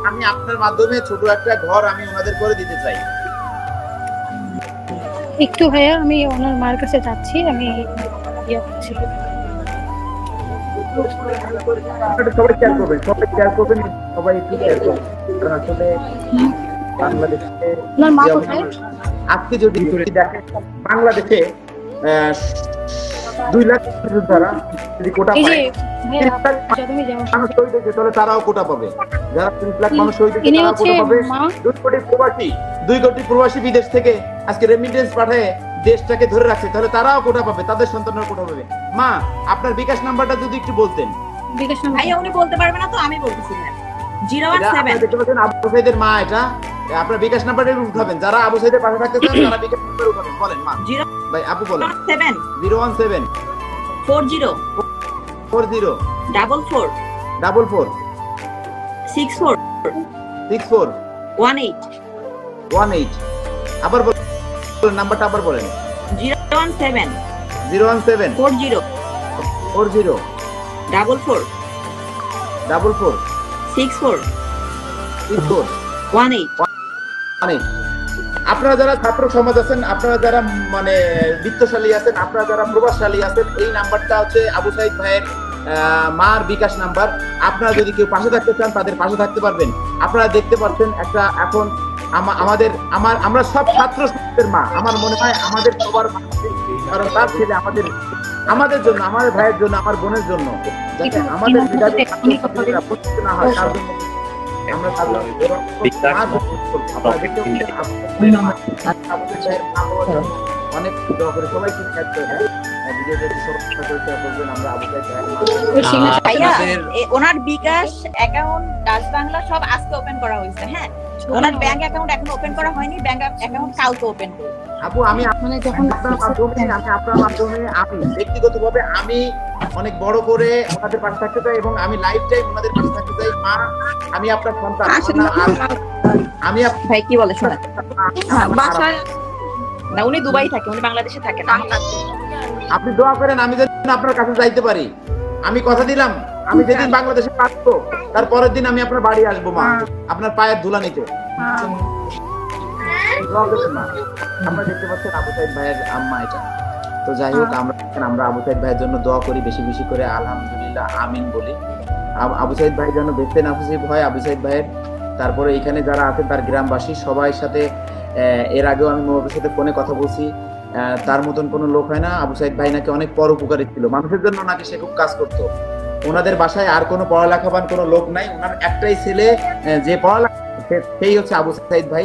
আমি আপনার মাধ্যমে ছোট একটা ঘর আমি ওনাদের করে দিতে চাই। একটু ভাইয়া আমি ওনার মার কাছে যাচ্ছি, আমি ইয়ে করছি। আপনারা সবাই শেয়ার করবেন, সবাই শেয়ার করবেন, সবাই একটু শেয়ার করবেন। কারণ আসলে বাংলাদেশে ওনার মা কোথায়? আজকে যদি দেখেন বাংলাদেশে 2 লাখ যারা যদি কোটা এই যে পায়, ভাইয়া যদমি যাও মানুষ শহীদ হয়েছে তাহলে তারাও কোটা পাবে। যারা 30 লাখ মানুষ শহীদ হয়েছে ইনি তারাও হচ্ছে কোটা পাবে। মা। 2 কোটি প্রবাসী বিদেশ থেকে আজকে রেমিটেন্স পাঠায় দেশটাকে ধরে রাখছে, তাহলে তারাও কোটা পাবে, তাদের সন্তানরা কোটা পাবে। মা, আপনার বিকাশ নাম্বারটা যদি একটু বলতেন। বিকাশ নাম্বার ভাইয়া উনি বলতে পারবে না তো আমি বলতেছি না। 017 দেখতে পাচ্ছেন আবু সাইদের মা, এটা আপনার বিকাশ নাম্বারটা উঠাবেন। যারা আবু সাইদের পাশে থাকতে চান তারা বিকাশ নাম্বার উঠাবেন। বলেন মা। ভাই আপু বলেন। 017 40 40 44 44 64 64 18 18। আবার বলেন নাম্বারটা, আবার বলেন। 017 017 40 40 44 44 64 64 18। আপনারা যারা ছাত্র সমাজ আছেন, আপনারা যারা মানে বিত্তশালী আছেন, আপনারা যারা প্রভাবশালী আছেন, এই নাম্বারটা হচ্ছে আবু সাইদ ভাইয়ের মার বিকাশ নাম্বার। আপনারা যদি কেউ পাশে থাকতে চান তাদের পাশে থাকতে পারবেন। আপনারা দেখতে পাচ্ছেন একটা এখন আমরা সব ছাত্র সমাজের মা। আমার মনে হয় আমাদের সবার মা, কারণ তার ছেলে আমাদের জন্য, আমাদের ভাইয়ের জন্য, আমার বোনের জন্য, যাতে আমাদের মেধাবী ছাত্রছাত্রীরা বঞ্চিত না হয় তার জন্য আমরা অনেক দোয়া করে সবাই কিন্তু ভাইয়া ওনার বিকাশ অ্যাকাউন্ট ডাচ বাংলা সব আজকে ওপেন করা হয়েছে। হ্যাঁ, ওনার ব্যাংক অ্যাকাউন্ট এখন ওপেন করা হয়নি, ব্যাংক অ্যাকাউন্ট কালকে ওপেন করব। আপু আমি আপনার মাধ্যমে আমি ব্যক্তিগতভাবে আমি অনেক বড় করে ওনাদের পাশে থাকতে চাই এবং আমি লাইফ টাইম ওনাদের পাশে থাকতে চাই। মা, আমি আপনার সন্তান, আমি ভাই কি বলে শোনা বাসায় না, উনি দুবাই থাকে, উনি বাংলাদেশে থাকে না। আপনি দোয়া করেন আমি যেন আপনার কাছে যাইতে পারি। আমি কথা দিলাম আমি যেদিন বাংলাদেশে আসবো তার পরের দিন আমি আপনার বাড়ি আসবো মা, আপনার পায়ের ধুলা নিতে। আমরা দেখতে পাচ্ছেন আবু সাইদ ভাইয়ের আম্মা এটা। তো যাই হোক, আমরা আবু সাইদ ভাইয়ের জন্য দোয়া করি, বেশি বেশি করে আলহামদুলিল্লাহ আমিন বলি। আবু সাইদ ভাই যেন বেঁচে নাফিসিব হয় আবু সাইদ ভাইয়ের। তারপরে এখানে যারা আছেন তার গ্রামবাসী সবাই সাথে, এর আগেও আমি মোবাইলের সাথে ফোনে কথা বলছি, তার মতন কোনো লোক হয় না। আবু সাইদ ভাই নাকি অনেক পরোপকারী ছিল, মানুষের জন্য নাকি সে খুব কাজ করতো। ওনাদের বাসায় আর কোনো পড়ালেখাবান কোনো লোক নাই, ওনার একটাই ছেলে যে পড়ালেখা, সেই হচ্ছে আবু সাইদ ভাই।